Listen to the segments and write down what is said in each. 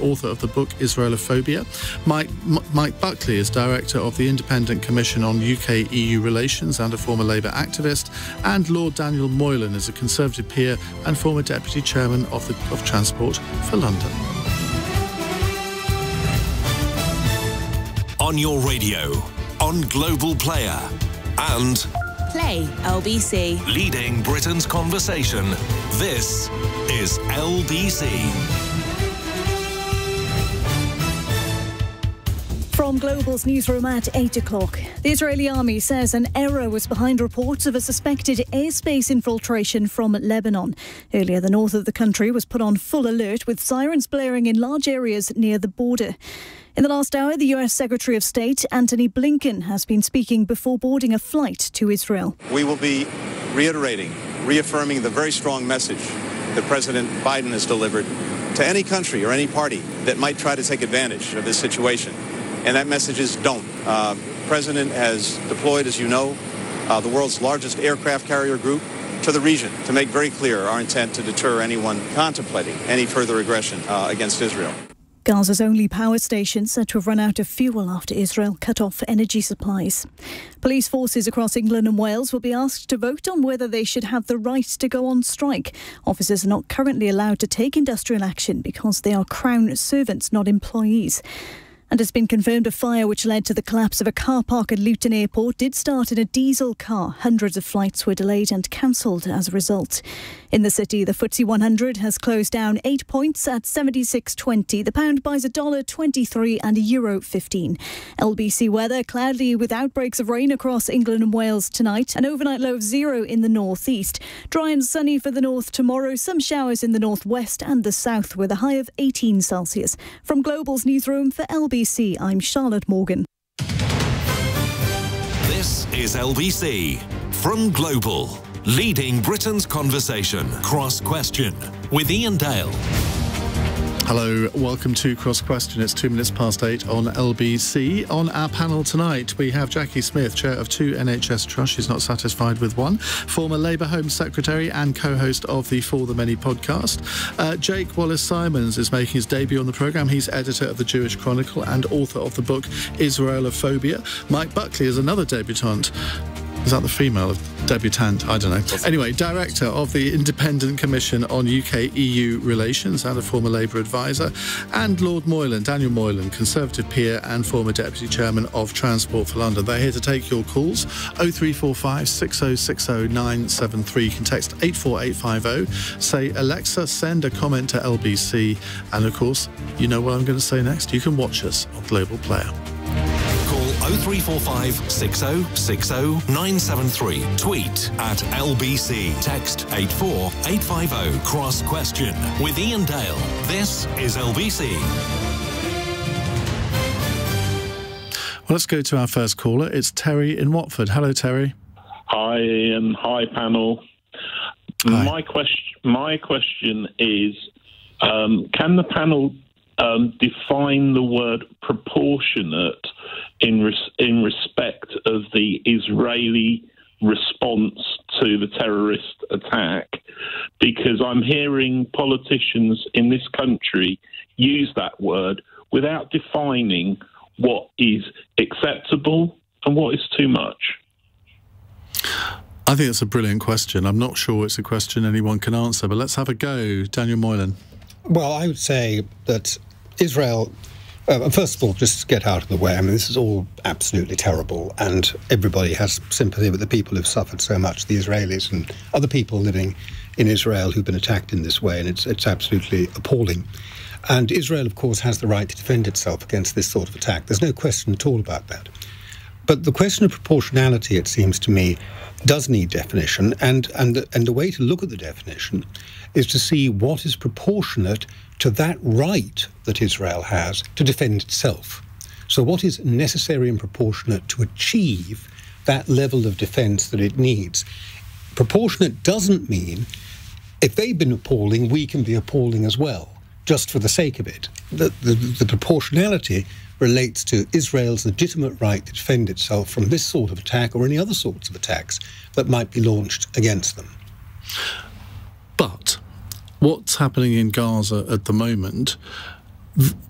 author of the book Israelophobia. Mike Buckley is director of the Independent Commission on UK-EU Relations and a former Labour activist. And Lord Daniel Moylan is a Conservative peer and former Deputy Chairman of Transport for London. On your radio, on Global Player, and Play LBC. Leading Britain's conversation. This is LBC. From Global's newsroom at 8 o'clock. The Israeli army says an error was behind reports of a suspected airspace infiltration from Lebanon. Earlier, the north of the country was put on full alert with sirens blaring in large areas near the border. In the last hour, the US Secretary of State, Antony Blinken, has been speaking before boarding a flight to Israel. We will be reaffirming the very strong message that President Biden has delivered to any country or any party that might try to take advantage of this situation. And that message is don't. The President has deployed, as you know, the world's largest aircraft carrier group to the region to make very clear our intent to deter anyone contemplating any further aggression against Israel. Gaza's only power station said to have run out of fuel after Israel cut off energy supplies. Police forces across England and Wales will be asked to vote on whether they should have the right to go on strike. Officers are not currently allowed to take industrial action because they are Crown servants, not employees. And it's been confirmed a fire which led to the collapse of a car park at Luton Airport did start in a diesel car. Hundreds of flights were delayed and cancelled as a result. In the city, the FTSE 100 has closed down 8 points at 76.20. The pound buys $1.23 and €1.15. LBC weather, cloudy with outbreaks of rain across England and Wales tonight. An overnight low of 0 in the northeast. Dry and sunny for the north tomorrow. Some showers in the northwest and the south with a high of 18 Celsius. From Global's newsroom for LBC, I'm Charlotte Morgan. This is LBC from Global. Leading Britain's conversation. Cross Question with Iain Dale. Hello, welcome to Cross Question. It's 2 minutes past 8 on LBC. On our panel tonight, we have Jacqui Smith, chair of 2 NHS trusts. She's not satisfied with one. Former Labour Home Secretary and co-host of the For the Many podcast. Jake Wallis-Simons is making his debut on the programme. He's editor of the Jewish Chronicle and author of the book Israelophobia. Mike Buckley is another debutant. Is that the female of debutante? I don't know. Anyway, director of the Independent Commission on UK-EU Relations and a former Labour advisor. And Lord Moylan, Daniel Moylan, Conservative peer and former Deputy Chairman of Transport for London. They're here to take your calls. 0345 6060 973. You can text 84850. Say, Alexa, send a comment to LBC. And of course, you know what I'm going to say next. You can watch us on Global Player. 0345 6060 973. Tweet at LBC. Text 84850. Cross Question with Iain Dale. This is LBC. Well, let's go to our first caller. It's Terry in Watford. Hello, Terry. Hi, Iain. Hi, panel. Hi. My question is, can the panel define the word proportionate in respect of the Israeli response to the terrorist attack? Because I'm hearing politicians in this country use that word without defining what is acceptable and what is too much. I think it's a brilliant question. I'm not sure it's a question anyone can answer, but let's have a go. Daniel Moylan. Well, I would say that Israel, first of all, just to get out of the way, I mean, this is all absolutely terrible, and everybody has sympathy with the people who've suffered so much, the Israelis and other people living in Israel who've been attacked in this way, and it's absolutely appalling. And Israel, of course, has the right to defend itself against this sort of attack. There's no question at all about that. But the question of proportionality, it seems to me, does need definition, and the way to look at the definition is to see what is proportionate to that right that Israel has to defend itself. So what is necessary and proportionate to achieve that level of defence that it needs? Proportionate doesn't mean if they've been appalling, we can be appalling as well, just for the sake of it. The proportionality relates to Israel's legitimate right to defend itself from this sort of attack or any other sorts of attacks that might be launched against them. But what's happening in Gaza at the moment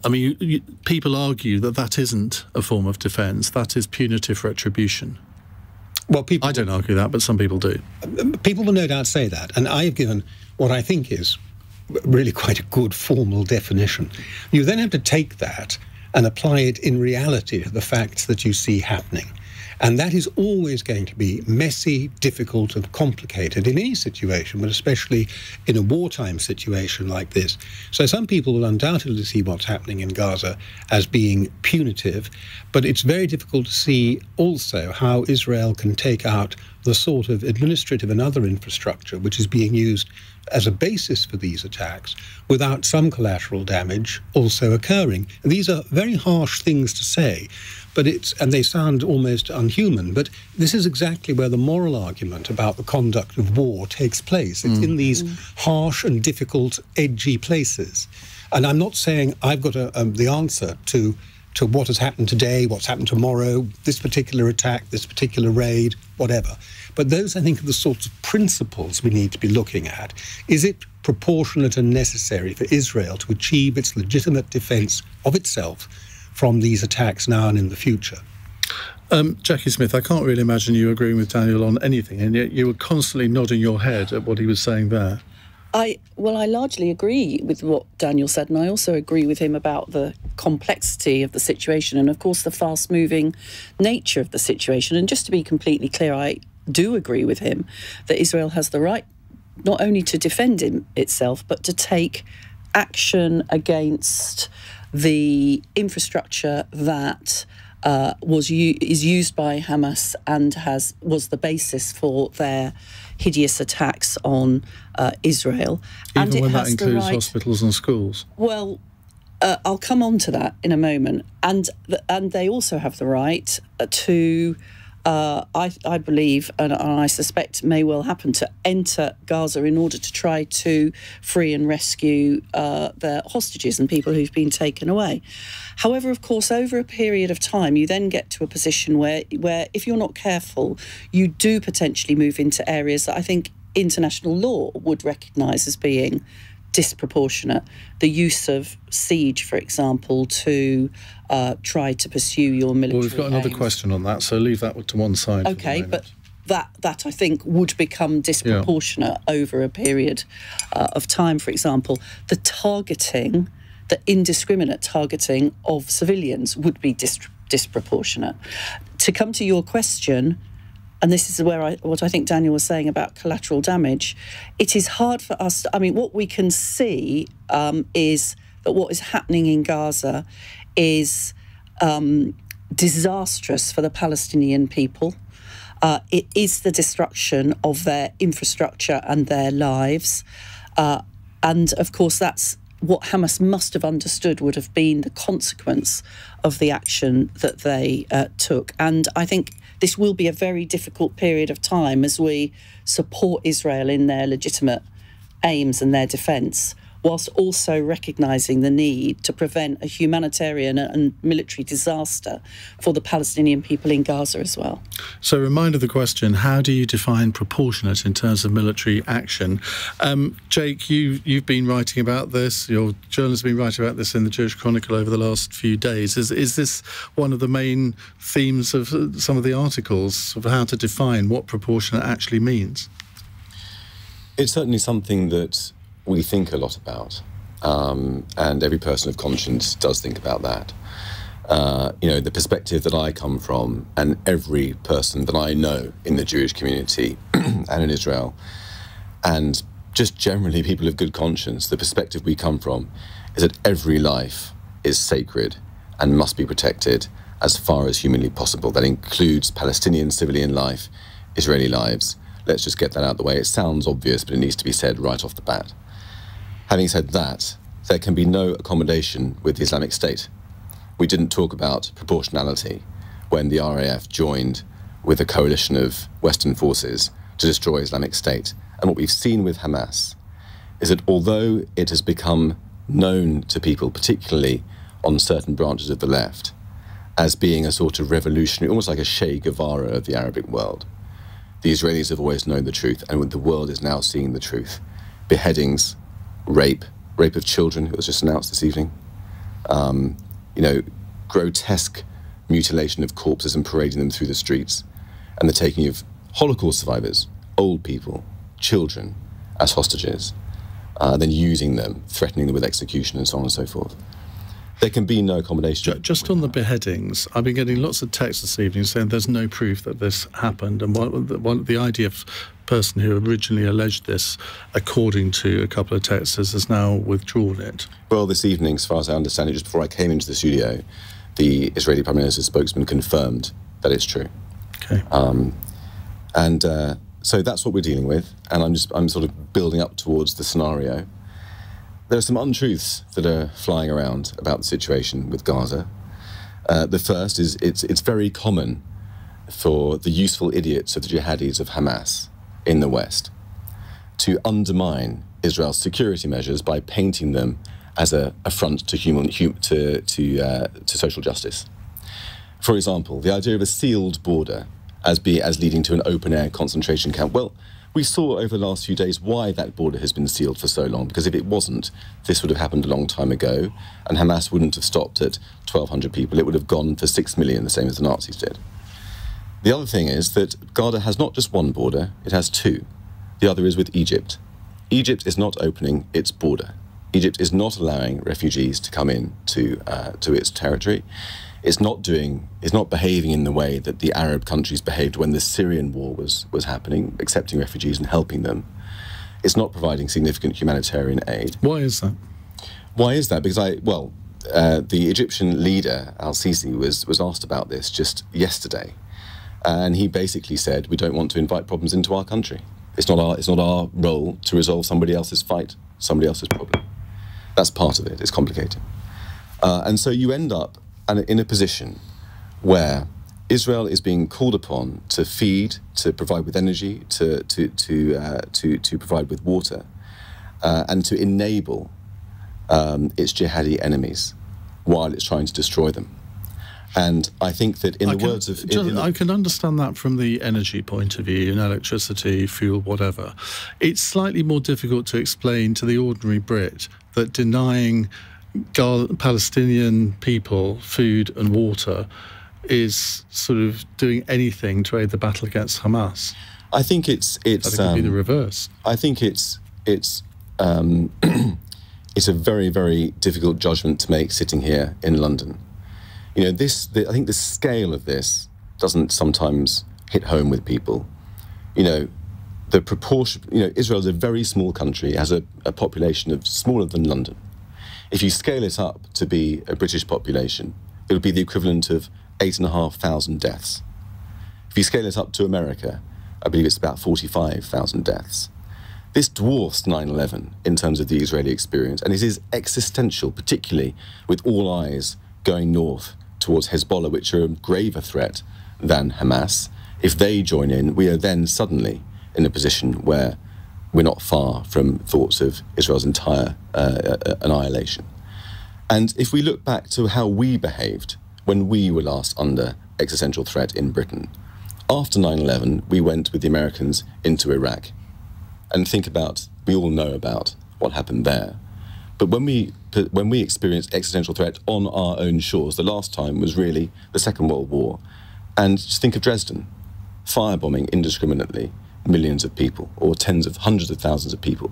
I mean, people argue that that isn't a form of defence, that is punitive retribution. Well, I don't argue that, but some people do. People will no doubt say that, and I have given what I think is really quite a good formal definition. You then have to take that and apply it in reality to the facts that you see happening. And that is always going to be messy, difficult and complicated in any situation, but especially in a wartime situation like this. So some people will undoubtedly see what's happening in Gaza as being punitive, but it's very difficult to see also how Israel can take out the sort of administrative and other infrastructure which is being used as a basis for these attacks without some collateral damage also occurring. And these are very harsh things to say, and they sound almost unhuman, but this is exactly where the moral argument about the conduct of war takes place. It's in these harsh and difficult, edgy places. And I'm not saying I've got the answer to what has happened today, what's happened tomorrow, this particular attack, this particular raid, whatever. But those, I think, are the sorts of principles we need to be looking at. Is it proportionate and necessary for Israel to achieve its legitimate defence of itself from these attacks now and in the future? Jacqui Smith, I can't really imagine you agreeing with Daniel on anything, and yet you were constantly nodding your head at what he was saying there. I largely agree with what Daniel said, and I also agree with him about the complexity of the situation and, of course, the fast-moving nature of the situation. And just to be completely clear, I do agree with him that Israel has the right not only to defend itself, but to take action against the infrastructure that is used by Hamas and was the basis for their hideous attacks on Israel. Even and when that includes hospitals and schools? Well, I'll come on to that in a moment. And they also have the right to, I believe, and I suspect may well happen, to enter Gaza in order to try to free and rescue their hostages and people who've been taken away. However, of course, over a period of time, you then get to a position where if you're not careful, you do potentially move into areas that I think international law would recognise as being disproportionate. The use of siege, for example, to try to pursue your military Well, we've got another aims. question on that, so leave that to one side. Okay, but that I think would become disproportionate over a period of time. For example, the indiscriminate targeting of civilians would be disproportionate. To come to your question, and this is what I think Daniel was saying about collateral damage, it is hard for us. I mean, what we can see is that what is happening in Gaza is disastrous for the Palestinian people. It is the destruction of their infrastructure and their lives. And, of course, that's what Hamas must have understood would have been the consequence of the action that they took. And I think this will be a very difficult period of time as we support Israel in their legitimate aims and their defence, whilst also recognising the need to prevent a humanitarian and military disaster for the Palestinian people in Gaza as well. So reminder the question, how do you define proportionate in terms of military action? Jake, you've been writing about this, your journalist has been writing about this in the Jewish Chronicle over the last few days. Is this one of the main themes of some of the articles of how to define what proportionate actually means? It's certainly something that we think a lot about, and every person of conscience does think about that. The perspective that I come from, and every person that I know in the Jewish community and in Israel, and just generally people of good conscience, the perspective we come from is that every life is sacred and must be protected as far as humanly possible. That includes Palestinian civilian life, Israeli lives. Let's just get that out of the way. It sounds obvious, but it needs to be said right off the bat. Having said that, there can be no accommodation with the Islamic State. We didn't talk about proportionality when the RAF joined with a coalition of Western forces to destroy Islamic State. And what we've seen with Hamas is that although it has become known to people, particularly on certain branches of the left, as being a sort of revolutionary, almost like a Che Guevara of the Arabic world, the Israelis have always known the truth, and the world is now seeing the truth. Beheadings, rape of children, it was just announced this evening, grotesque mutilation of corpses and parading them through the streets, and the taking of Holocaust survivors, old people, children, as hostages, then using them, threatening them with execution and so on and so forth. There can be no accommodation. Just on the beheadings, I've been getting lots of texts this evening saying there's no proof that this happened, and the IDF person who originally alleged this, according to a couple of texts, has now withdrawn it. Well, this evening, as far as I understand it, just before I came into the studio, the Israeli Prime Minister's spokesman confirmed that it's true. Okay. So that's what we're dealing with, and I'm sort of building up towards the scenario. There are some untruths that are flying around about the situation with Gaza. The first is it's very common for the useful idiots of the jihadis of Hamas in the West to undermine Israel's security measures by painting them as an affront to social justice. For example, the idea of a sealed border as leading to an open-air concentration camp. Well, we saw over the last few days why that border has been sealed for so long, because if it wasn't, this would have happened a long time ago, and Hamas wouldn't have stopped at 1,200 people. It would have gone for 6 million, the same as the Nazis did. The other thing is that Gaza has not just one border, it has two. The other is with Egypt. Egypt is not opening its border. Egypt is not allowing refugees to come in to its territory. It's not behaving in the way that the Arab countries behaved when the Syrian war was happening, accepting refugees and helping them. It's not providing significant humanitarian aid. Why is that? Why is that? Because the Egyptian leader, al-Sisi, was asked about this just yesterday, and he basically said, we don't want to invite problems into our country. It's not our role to resolve somebody else's fight, somebody else's problem. That's part of it. It's complicated. And so you end up in a position where Israel is being called upon to feed, to provide with energy, to provide with water, and to enable its jihadi enemies while it's trying to destroy them. And I think that in the words of... I can understand that from the energy point of view, in electricity, fuel, whatever. It's slightly more difficult to explain to the ordinary Brit that denying Palestinian people food and water is sort of doing anything to aid the battle against Hamas. I think it could be the reverse. I think it's a very, very difficult judgment to make sitting here in London. You know, I think the scale of this doesn't sometimes hit home with people. You know, the proportion. You know, Israel is a very small country, has a population of smaller than London. If you scale it up to be a British population, it would be the equivalent of 8,500 deaths. If you scale it up to America, I believe it's about 45,000 deaths. This dwarfs 9/11 in terms of the Israeli experience, and it is existential, particularly with all eyes going north towards Hezbollah, which are a graver threat than Hamas. If they join in, we are then suddenly in a position where we're not far from thoughts of Israel's entire annihilation. And if we look back to how we behaved when we were last under existential threat in Britain, after 9/11, we went with the Americans into Iraq. And we all know about what happened there. But when we experienced existential threat on our own shores, the last time was really the Second World War. And just think of Dresden, firebombing indiscriminately millions of people, or hundreds of thousands of people.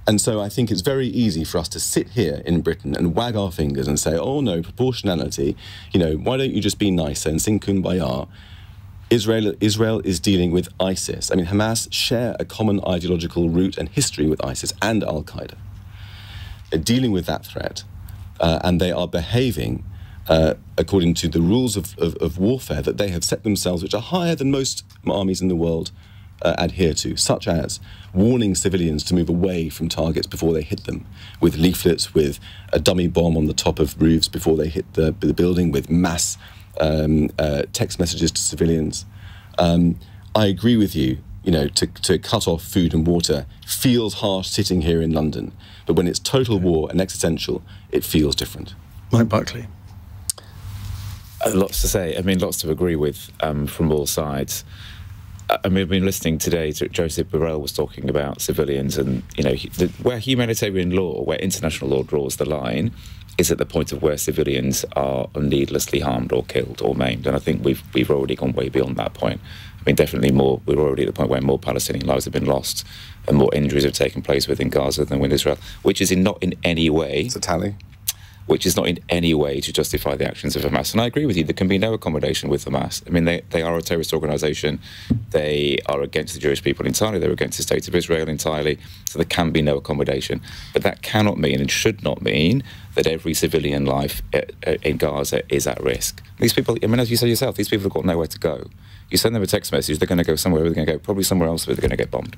And so I think it's very easy for us to sit here in Britain and wag our fingers and say, oh no, proportionality, you know, why don't you just be nicer and sing Kumbaya? Israel is dealing with ISIS. I mean, Hamas share a common ideological root and history with ISIS and Al-Qaeda. They're dealing with that threat, and they are behaving according to the rules of warfare that they have set themselves, which are higher than most armies in the world adhere to, such as warning civilians to move away from targets before they hit them, with leaflets, with a dummy bomb on the top of roofs before they hit the building, with mass text messages to civilians. I agree with you, you know, to cut off food and water feels harsh sitting here in London, but when it's total war and existential, it feels different. Mike Buckley. Lots to say. I mean, lots to agree with from all sides. I mean, I've been listening today to Joseph Borrell was talking about civilians, and where humanitarian law, where international law draws the line, is at the point of where civilians are needlessly harmed or killed or maimed, and I think we've already gone way beyond that point. I mean, definitely more. We're already at the point where more Palestinian lives have been lost and more injuries have taken place within Gaza than within Israel, which is not in any way. It's a tally. Which is not in any way to justify the actions of Hamas. And I agree with you, there can be no accommodation with Hamas. I mean, they are a terrorist organisation. They are against the Jewish people entirely. They're against the state of Israel entirely. So there can be no accommodation. But that cannot mean and should not mean that every civilian life in Gaza is at risk. These people, I mean, as you say yourself, these people have got nowhere to go. You send them a text message, they're going to go somewhere, they're going to go probably somewhere else where they're going to get bombed.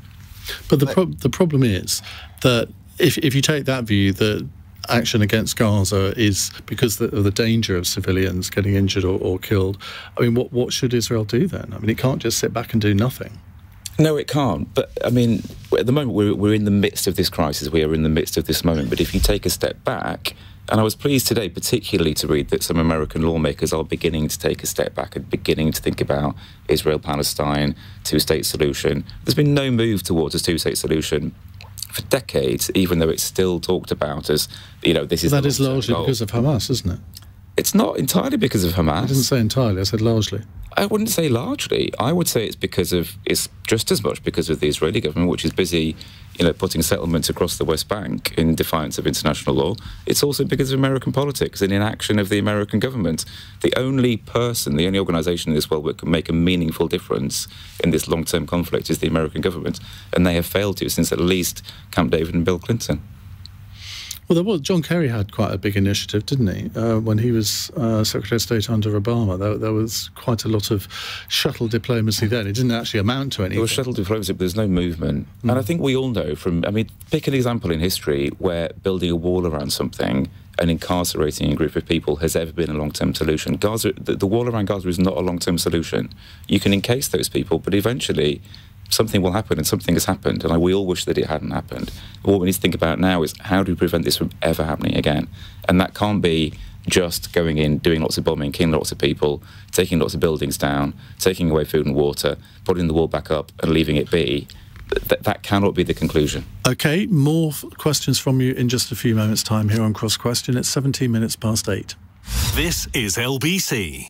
But the problem is that if you take that view, that action against Gaza is because of the danger of civilians getting injured or killed. I mean, what should Israel do then? I mean, it can't just sit back and do nothing. No, it can't. But, I mean, at the moment, we're in the midst of this crisis. We are in the midst of this moment. But if you take a step back, and I was pleased today particularly to read that some American lawmakers are beginning to take a step back and beginning to think about Israel-Palestine, two-state solution. There's been no move towards a two-state solution for decades, even though it's still talked about as, this is... That is largely because of Hamas, isn't it? It's not entirely because of Hamas. I didn't say entirely, I said largely. I wouldn't say largely. I would say it's just as much because of the Israeli government, which is busy, putting settlements across the West Bank in defiance of international law. It's also because of American politics and inaction of the American government. The only organisation in this world that can make a meaningful difference in this long-term conflict is the American government, and they have failed to since at least Camp David and Bill Clinton. Well, John Kerry had quite a big initiative, didn't he? When he was Secretary of State under Obama, there was quite a lot of shuttle diplomacy then. It didn't actually amount to anything. There was shuttle diplomacy, but there's no movement. And I think we all know pick an example in history where building a wall around something and incarcerating a group of people has ever been a long-term solution. Gaza, the wall around Gaza is not a long-term solution. You can encase those people, but eventually something will happen, and something has happened, and we all wish that it hadn't happened. What we need to think about now is how do we prevent this from ever happening again? And that can't be just going in, doing lots of bombing, killing lots of people, taking lots of buildings down, taking away food and water, putting the wall back up and leaving it be. That cannot be the conclusion. OK, more questions from you in just a few moments' time here on Cross Question. It's 17 minutes past 8. This is LBC.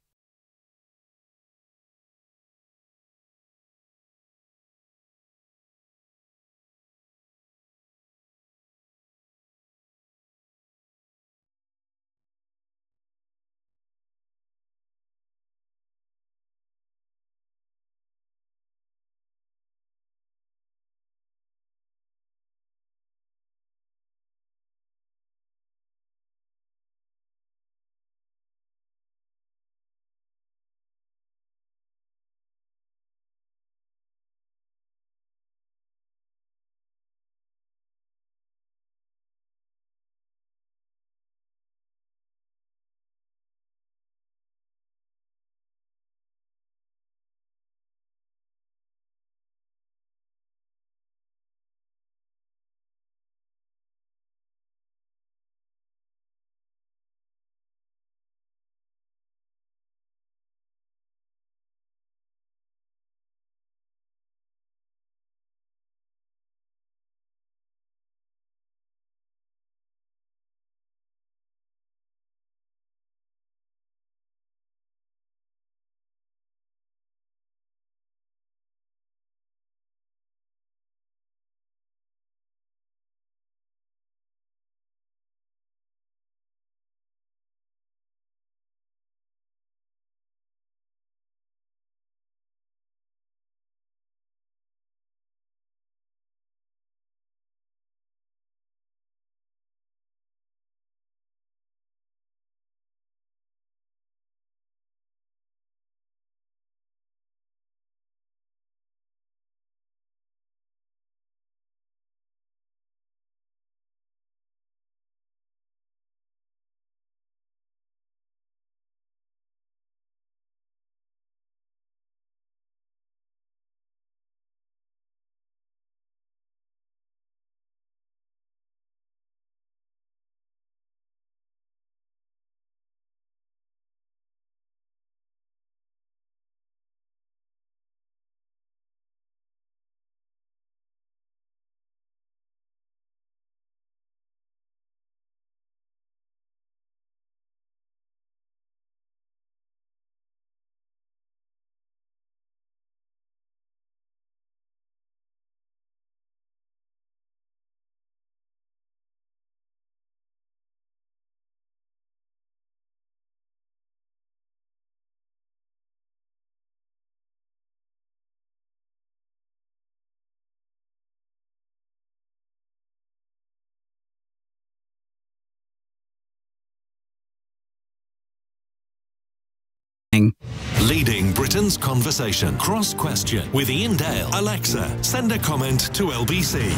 Leading Britain's conversation. Cross Question with Iain Dale. Alexa, send a comment to LBC.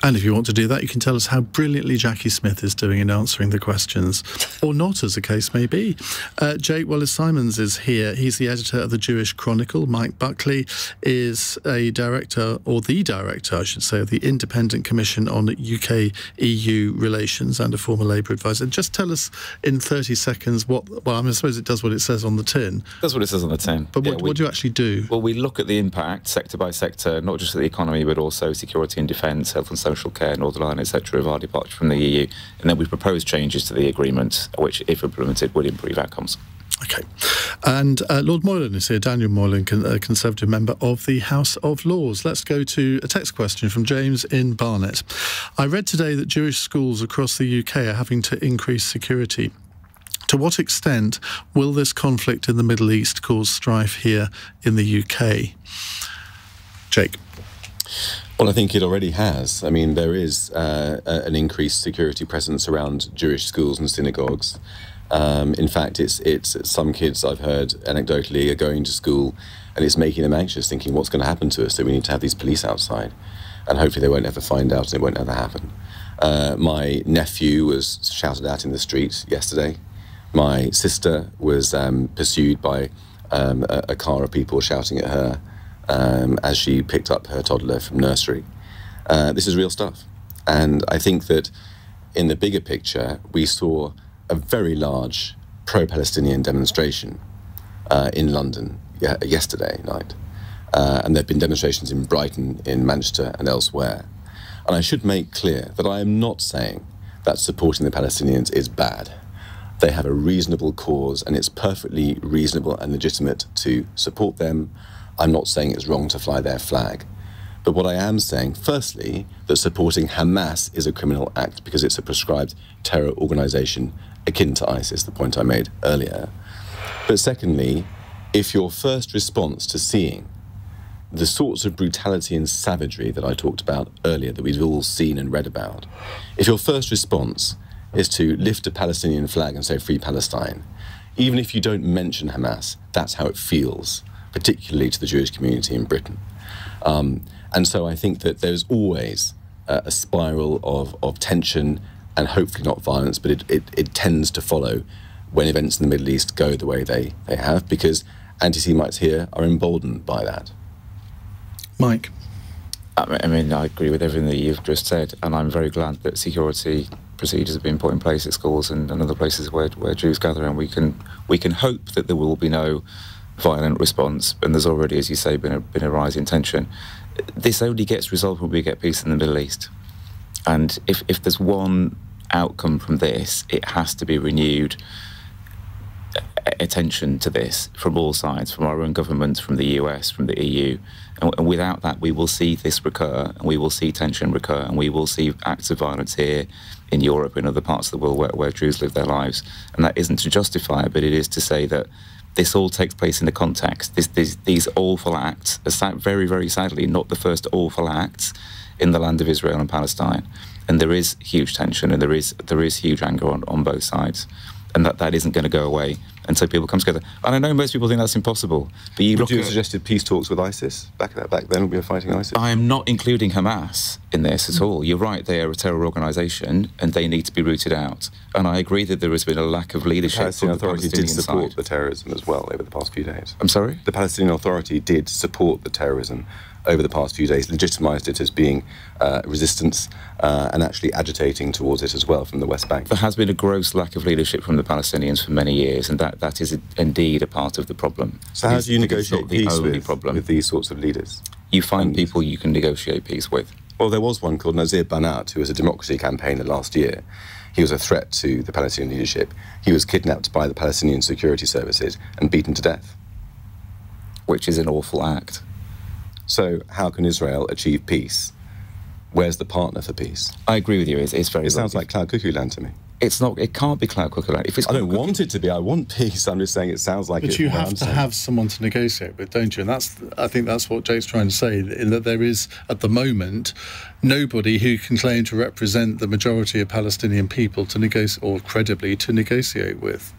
And if you want to do that, you can tell us how brilliantly Jacqui Smith is doing in answering the questions, or not, as the case may be. Jake Wallis-Simons is here. He's the editor of the Jewish Chronicle. Mike Buckley is a director, or the director, I should say, of the Independent Commission on UK-EU Relations and a former Labour advisor. Just tell us in 30 seconds what, well, I suppose it does what it says on the tin. That's what it says on the tin. But what do you actually do? Well, we look at the impact, sector by sector, not just of the economy, but also security and defence, health and social care, Northern Ireland, etc., of our departure from the EU. And then we propose changes to the agreement, which, if implemented, would improve outcomes. OK. And Lord Moylan is here, Daniel Moylan, a Conservative member of the House of Lords. Let's go to a text question from James in Barnet. I read today that Jewish schools across the UK are having to increase security. To what extent will this conflict in the Middle East cause strife here in the UK? Jake. Well, I think it already has. I mean, there is an increased security presence around Jewish schools and synagogues. In fact, it's some kids I've heard anecdotally are going to school and it's making them anxious, thinking what's going to happen to us, so we need to have these police outside. And hopefully they won't ever find out and it won't ever happen. My nephew was shouted at in the street yesterday. My sister was pursued by a car of people shouting at her as she picked up her toddler from nursery. This is real stuff. And I think that in the bigger picture, we saw a very large pro-Palestinian demonstration in London yesterday night. And there have been demonstrations in Brighton, in Manchester and elsewhere. And I should make clear that I am not saying that supporting the Palestinians is bad. They have a reasonable cause and it's perfectly reasonable and legitimate to support them. I'm not saying it's wrong to fly their flag. But what I am saying, firstly, that supporting Hamas is a criminal act because it's a prescribed terror organisation akin to ISIS, the point I made earlier. But secondly, if your first response to seeing the sorts of brutality and savagery that I talked about earlier, that we've all seen and read about, if your first response is to lift a Palestinian flag and say Free Palestine, even if you don't mention Hamas, that's how it feels, particularly to the Jewish community in Britain. And so I think that there's always a spiral of tension and hopefully not violence, but it tends to follow when events in the Middle East go the way they have, because anti-Semites here are emboldened by that. Mike? I mean, I agree with everything that you've just said, and I'm very glad that security procedures have been put in place at schools and other places where Jews gather, and we can hope that there will be no violent response, and there's already, as you say, been a rise in tension. This only gets resolved when we get peace in the Middle East. And if there's one outcome from this, it has to be renewed attention to this from all sides, from our own governments, from the US, from the EU. And without that, we will see this recur, and we will see tension recur, and we will see acts of violence here in Europe and other parts of the world where Jews live their lives. And that isn't to justify it, but it is to say that this all takes place in the context. These awful acts are very, very sadly not the first awful acts in the land of Israel and Palestine. And there is huge tension, and there is huge anger on both sides. And that isn't going to go away until people come together. And I know most people think that's impossible, but you Would you have suggested peace talks with ISIS back then? We were fighting ISIS. I am not including Hamas in this at all. You're right, they are a terror organisation and they need to be rooted out. And I agree that there has been a lack of leadership. The Palestinian Authority did support side. the terrorism as well over the past few days. I'm sorry? The Palestinian Authority did support the terrorism over the past few days, legitimised it as being resistance and actually agitating towards it as well from the West Bank. There has been a gross lack of leadership from the Palestinians for many years, and that is indeed a part of the problem. So how do you negotiate peace with these sorts of leaders? You find people you can negotiate peace with. Well, there was one called Nazir Banat, who was a democracy campaigner last year. He was a threat to the Palestinian leadership. He was kidnapped by the Palestinian security services and beaten to death. Which is an awful act. So how can Israel achieve peace? Where's the partner for peace? I agree with you. It's very. It sounds like cloud cuckoo land to me. It's not. It can't be cloud cuckoo land. I don't want it to be. I want peace. I'm just saying it sounds like. But you have to have someone to negotiate with, don't you? And I think that's what Jake's trying to say. In that there is at the moment nobody who can claim to represent the majority of Palestinian people to negotiate, or credibly to negotiate with.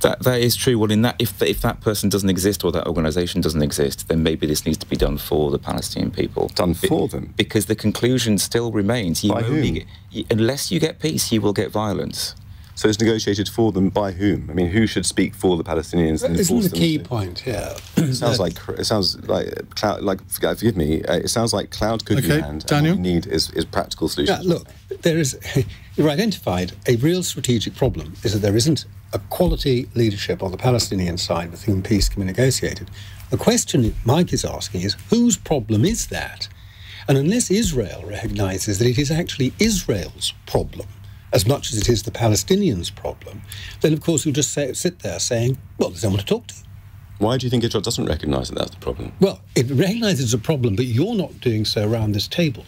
That is true. Well, in that, if that person doesn't exist or that organisation doesn't exist, then maybe this needs to be done for the Palestinian people. Done for them? Because the conclusion still remains. By whom? Unless you get peace, you will get violence. So it's negotiated for them by whom? I mean, who should speak for the Palestinians? And Isn't force the key them to? point here? It sounds like forgive me. It sounds like cloud cookie hand. Daniel? And what we need is practical solutions. Yeah, look, there is. You've identified a real strategic problem. Is that there isn't a quality leadership on the Palestinian side with whom peace can be negotiated. The question Mike is asking is, whose problem is that? And unless Israel recognises that it is actually Israel's problem, as much as it is the Palestinians' problem, then of course you'll just sit there saying, well, there's no one to talk to. Why do you think Israel doesn't recognise that that's the problem? Well, it recognises it's a problem, but you're not doing so around this table.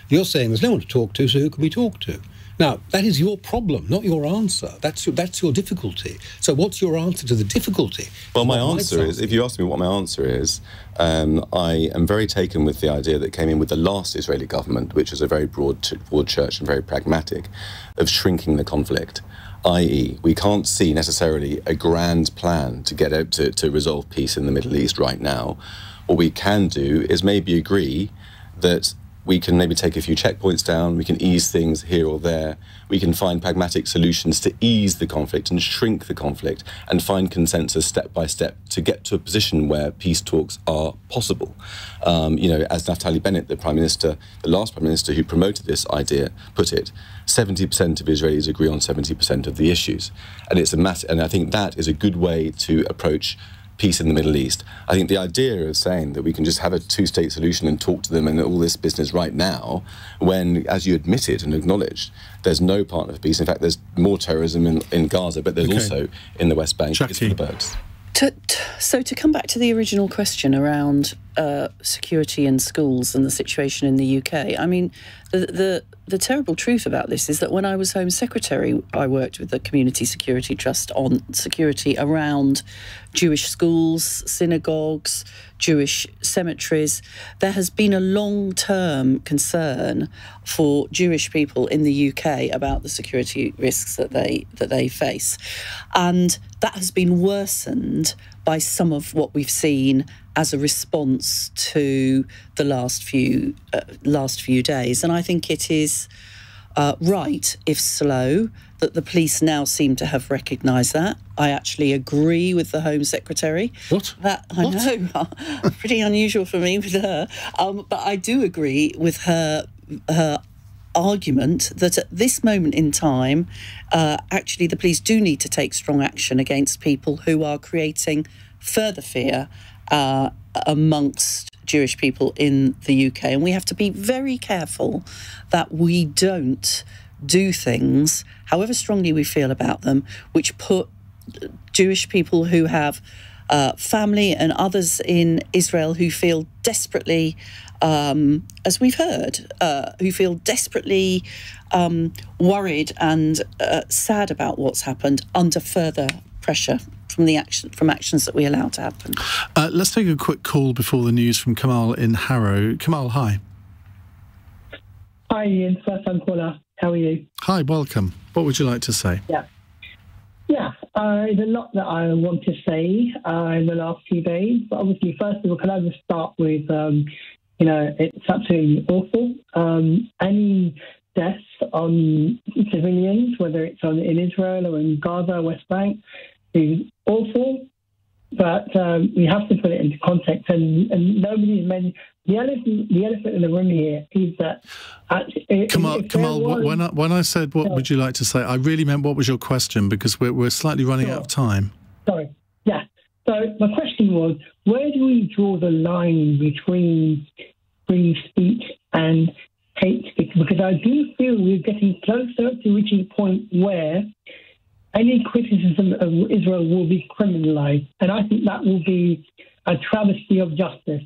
You're saying there's no one to talk to, so who can we talk to? Now, that is your problem, not your answer. That's your difficulty. So what's your answer to the difficulty? Well, my answer is, if you ask me what my answer is, I am very taken with the idea that came in with the last Israeli government, which is a very broad church and very pragmatic, of shrinking the conflict. I.e., we can't see necessarily a grand plan to get out to resolve peace in the Middle East right now. What we can do is maybe agree that we can maybe take a few checkpoints down, we can ease things here or there, we can find pragmatic solutions to ease the conflict and shrink the conflict and find consensus step by step to get to a position where peace talks are possible. As Naftali Bennett, the last Prime Minister who promoted this idea, put it, 70% of Israelis agree on 70% of the issues. And it's and I think that is a good way to approach peace in the Middle East. I think the idea of saying that we can just have a two-state solution and talk to them and all this business right now, when, as you admitted and acknowledged, there's no partner for peace. In fact, there's more terrorism in Gaza, but there's also in the West Bank. It's for the birds. So to come back to the original question around security in schools and the situation in the UK, I mean, the terrible truth about this is that when I was Home Secretary, I worked with the Community Security Trust on security around Jewish schools, synagogues, Jewish cemeteries. There has been a long-term concern for Jewish people in the UK about the security risks that they face. And that has been worsened by some of what we've seen as a response to the last few days. And I think it is right, if slow, that the police now seem to have recognised that. I actually agree with the Home Secretary. What? I know, pretty unusual for me with her. But I do agree with her argument that at this moment in time, actually the police do need to take strong action against people who are creating further fear amongst Jewish people in the UK. And we have to be very careful that we don't do things, however strongly we feel about them, which put Jewish people who have family and others in Israel who feel desperately, as we've heard, who feel desperately worried and sad about what's happened, under further pressure from actions that we allow to happen. Let's take a quick call before the news from Kamal in Harrow. Kamal, hi. Hi, Ian. First-time caller. How are you? Hi, welcome. What would you like to say? Yeah. There's a lot that I want to say in the last few days. But obviously, first of all, can I just start with, it's absolutely awful. Any deaths on civilians, whether it's in Israel or in Gaza, West Bank, is awful. But we have to put it into context, and nobody's mentioned the elephant in the room here is that. Kamal, when I said what would you like to say, I really meant what was your question, because we're slightly running out of time. Sorry. Yeah. So my question was, where do we draw the line between free speech and hate speech? Because I do feel we're getting closer to reaching a point where any criticism of Israel will be criminalised, and I think that will be a travesty of justice.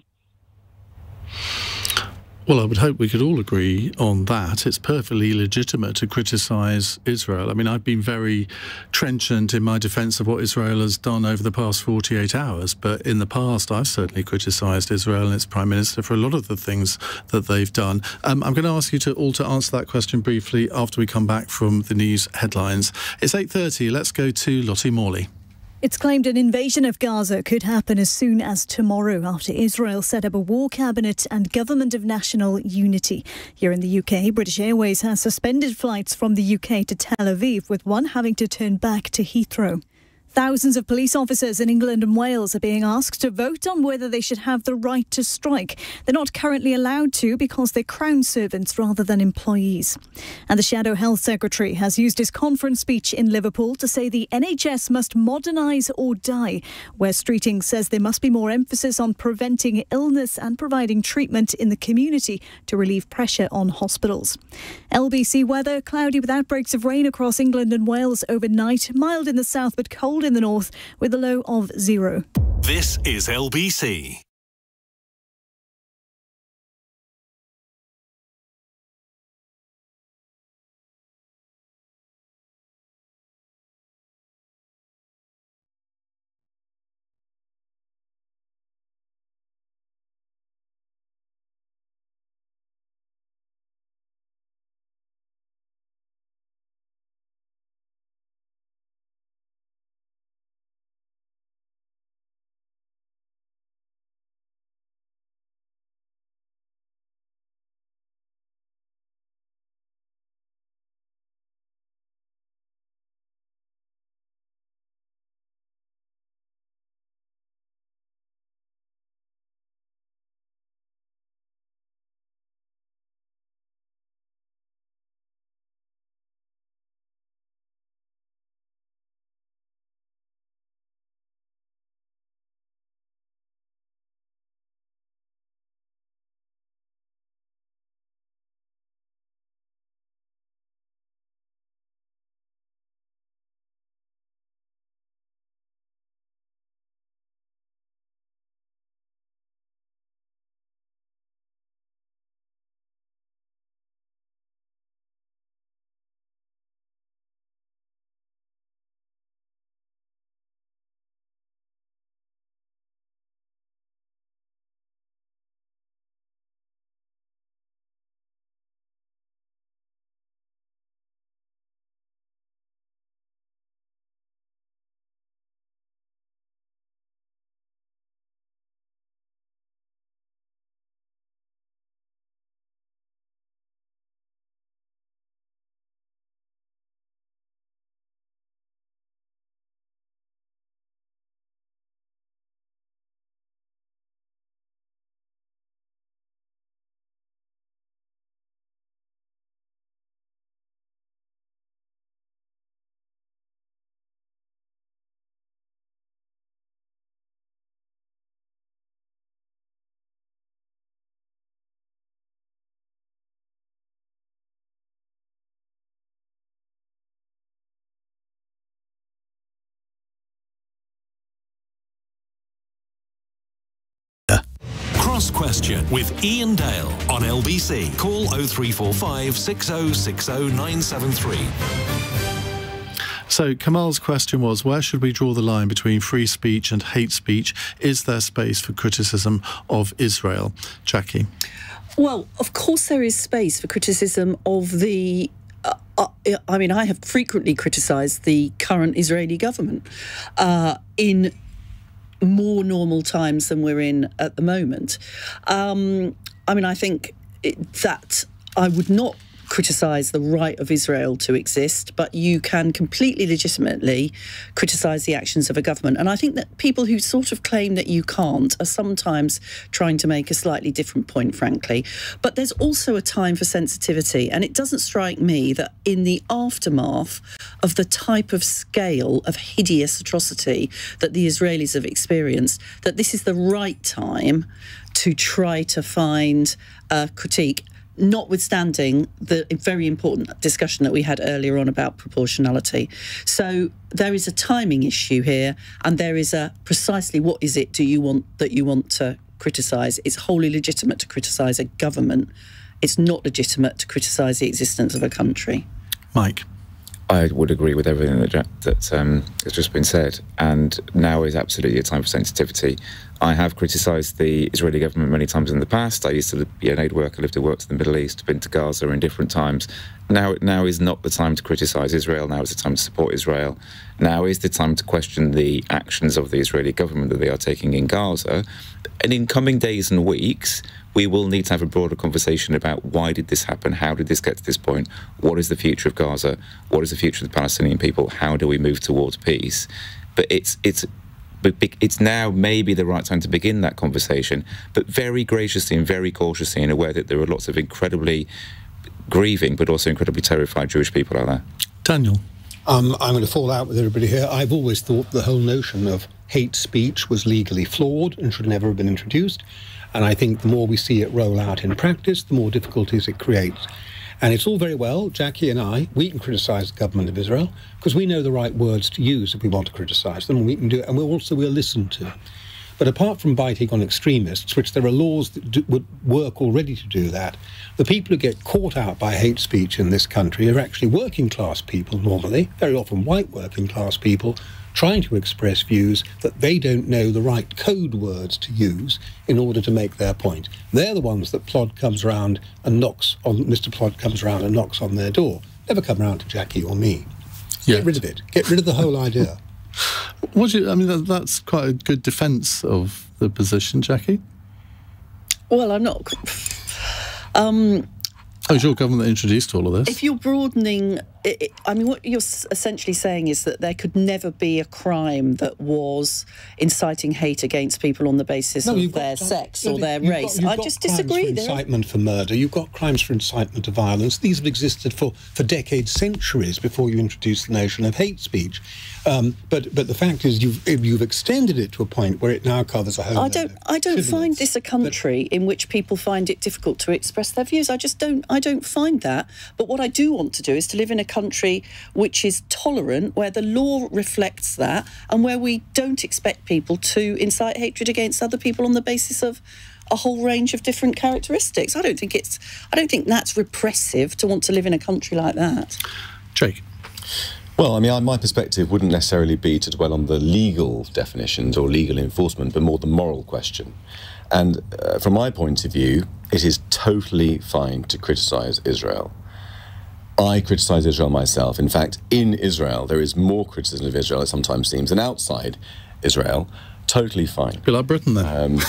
Well, I would hope we could all agree on that. It's perfectly legitimate to criticise Israel. I mean, I've been very trenchant in my defence of what Israel has done over the past 48 hours, but in the past I've certainly criticised Israel and its Prime Minister for a lot of the things that they've done. I'm going to ask you to all to answer that question briefly after we come back from the news headlines. It's 8:30. Let's go to Lottie Morley. It's claimed an invasion of Gaza could happen as soon as tomorrow after Israel set up a war cabinet and government of national unity. Here in the UK, British Airways has suspended flights from the UK to Tel Aviv, with one having to turn back to Heathrow. Thousands of police officers in England and Wales are being asked to vote on whether they should have the right to strike. They're not currently allowed to because they're Crown servants rather than employees. And the Shadow Health Secretary has used his conference speech in Liverpool to say the NHS must modernise or die. Wes Streeting says there must be more emphasis on preventing illness and providing treatment in the community to relieve pressure on hospitals. LBC weather, cloudy with outbreaks of rain across England and Wales overnight, mild in the south but cold in the north with a low of 0. This is LBC. Cross Question with Iain Dale on LBC. Call 0345 6060 973. So Kamal's question was, where should we draw the line between free speech and hate speech? Is there space for criticism of Israel? Jacqui? Well, of course there is space for criticism of the... I have frequently criticised the current Israeli government in more normal times than we're in at the moment. I think that I would not criticise the right of Israel to exist, but you can completely legitimately criticise the actions of a government. And I think that people who sort of claim that you can't are sometimes trying to make a slightly different point, frankly. But there's also a time for sensitivity, and it doesn't strike me that in the aftermath of the type of scale of hideous atrocity that the Israelis have experienced, that this is the right time to try to find a critique, notwithstanding the very important discussion that we had earlier on about proportionality. So there is a timing issue here, and there is a precisely what is it that you want to criticise. It's wholly legitimate to criticise a government. It's not legitimate to criticise the existence of a country. Mike? I would agree with everything that has just been said, and now is absolutely a time for sensitivity. I have criticised the Israeli government many times in the past. I used to be an aid worker, lived and worked in the Middle East, been to Gaza in different times. Now is not the time to criticise Israel. Now is the time to support Israel. Now is the time to question the actions of the Israeli government that they are taking in Gaza. And in coming days and weeks, we will need to have a broader conversation about why did this happen? How did this get to this point? What is the future of Gaza? What is the future of the Palestinian people? How do we move towards peace? But it's now maybe the right time to begin that conversation, but very graciously and very cautiously, and aware that there are lots of incredibly grieving but also incredibly terrified Jewish people out there. Daniel? I'm going to fall out with everybody here. I've always thought the whole notion of hate speech was legally flawed and should never have been introduced. And I think the more we see it roll out in practice, the more difficulties it creates. And it's all very well, Jacqui and I, we can criticise the government of Israel because we know the right words to use if we want to criticise them, and we can do it, and we'll listen to. But apart from biting on extremists, which there are laws that would work already to do that, the people who get caught out by hate speech in this country are actually working class people normally, very often white working class people, trying to express views that they don't know the right code words to use in order to make their point. They're the ones that Mr. Plod comes around and knocks on their door. Never come around to Jacqui or me. Yeah. Get rid of it. Get rid of the whole idea. That's quite a good defence of the position, Jacqui. Well, I'm not... It was your government that introduced all of this. If you're broadening... what you're essentially saying is that there could never be a crime that was inciting hate against people on the basis of their sex or their race. I just disagree. You've got crimes for incitement for murder. You've got crimes for incitement to violence. These have existed for decades, centuries before you introduced the notion of hate speech. But the fact is, you've extended it to a point where it now covers a whole. I don't find this a country in which people find it difficult to express their views. I don't find that. But what I do want to do is to live in a country which is tolerant, where the law reflects that, and where we don't expect people to incite hatred against other people on the basis of a whole range of different characteristics. I don't think that's repressive to want to live in a country like that. Jake? Well, my perspective wouldn't necessarily be to dwell on the legal definitions or legal enforcement, but more the moral question. And from my point of view, it is totally fine to criticise Israel. I criticise Israel myself. In fact, in Israel, there is more criticism of Israel, it sometimes seems, than outside Israel. Totally fine. A bit like Britain, then.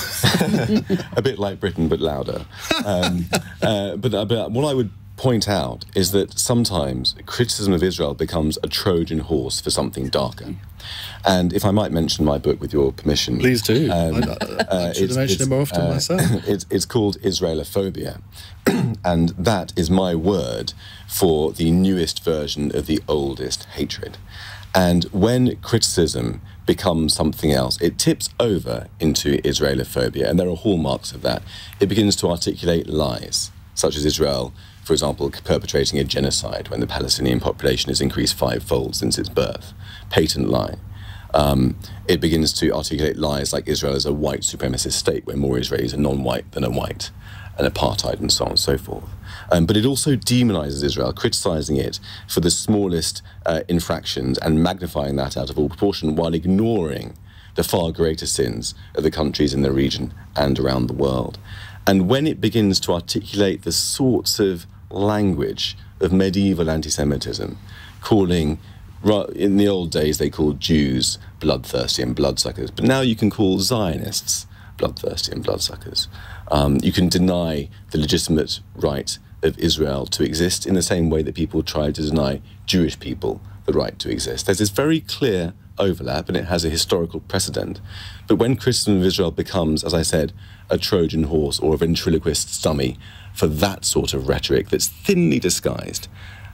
A bit like Britain, but louder. But what I would point out is that sometimes criticism of Israel becomes a Trojan horse for something darker. And if I might mention my book with your permission... Please do. I should have mentioned it more often myself. It's called Israelophobia. And that is my word for the newest version of the oldest hatred. And when criticism becomes something else, it tips over into Israelophobia, and there are hallmarks of that. It begins to articulate lies, such as Israel, for example, perpetrating a genocide when the Palestinian population has increased 5-fold since its birth. Patent lie. It begins to articulate lies like Israel is a white supremacist state where more Israelis are non-white than are white, and apartheid and so on and so forth. But it also demonizes Israel, criticizing it for the smallest infractions and magnifying that out of all proportion while ignoring the far greater sins of the countries in the region and around the world. And when it begins to articulate the sorts of language of medieval anti-Semitism, calling, in the old days they called Jews bloodthirsty and bloodsuckers, but now you can call Zionists bloodthirsty and bloodsuckers. You can deny the legitimate right of Israel to exist in the same way that people try to deny Jewish people the right to exist. There's this very clear overlap, and it has a historical precedent. But when criticism of Israel becomes, as I said, a Trojan horse or a ventriloquist's dummy for that sort of rhetoric that's thinly disguised,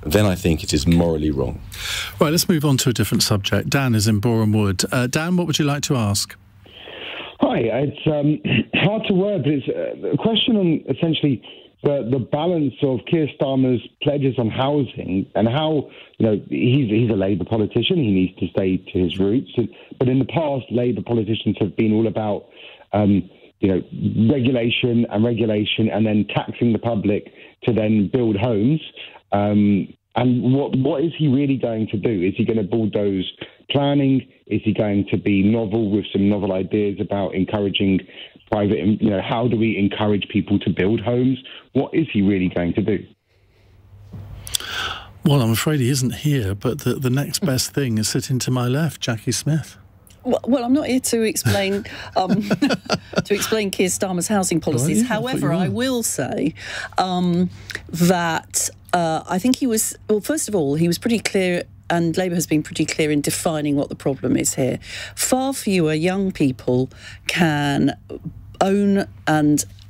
then I think it is morally wrong. Right, let's move on to a different subject. Dan is in Boreham Wood. Dan, what would you like to ask? Hi, it's hard to word, but it's a question on essentially the balance of Keir Starmer's pledges on housing and how, he's a Labour politician, he needs to stay to his roots. But in the past, Labour politicians have been all about, regulation and then taxing the public to then build homes. And what is he really going to do? Is he going to bulldoze planning? Is he going to be novel with some novel ideas about encouraging private, how do we encourage people to build homes? What is he really going to do? Well, I'm afraid he isn't here, but the next best thing is sitting to my left, Jacqui Smith. Well, I'm not here to explain Keir Starmer's housing policies. However, I will say that I think he was, well, first of all, he was pretty clear, and Labour has been pretty clear in defining what the problem is here. Far fewer young people can own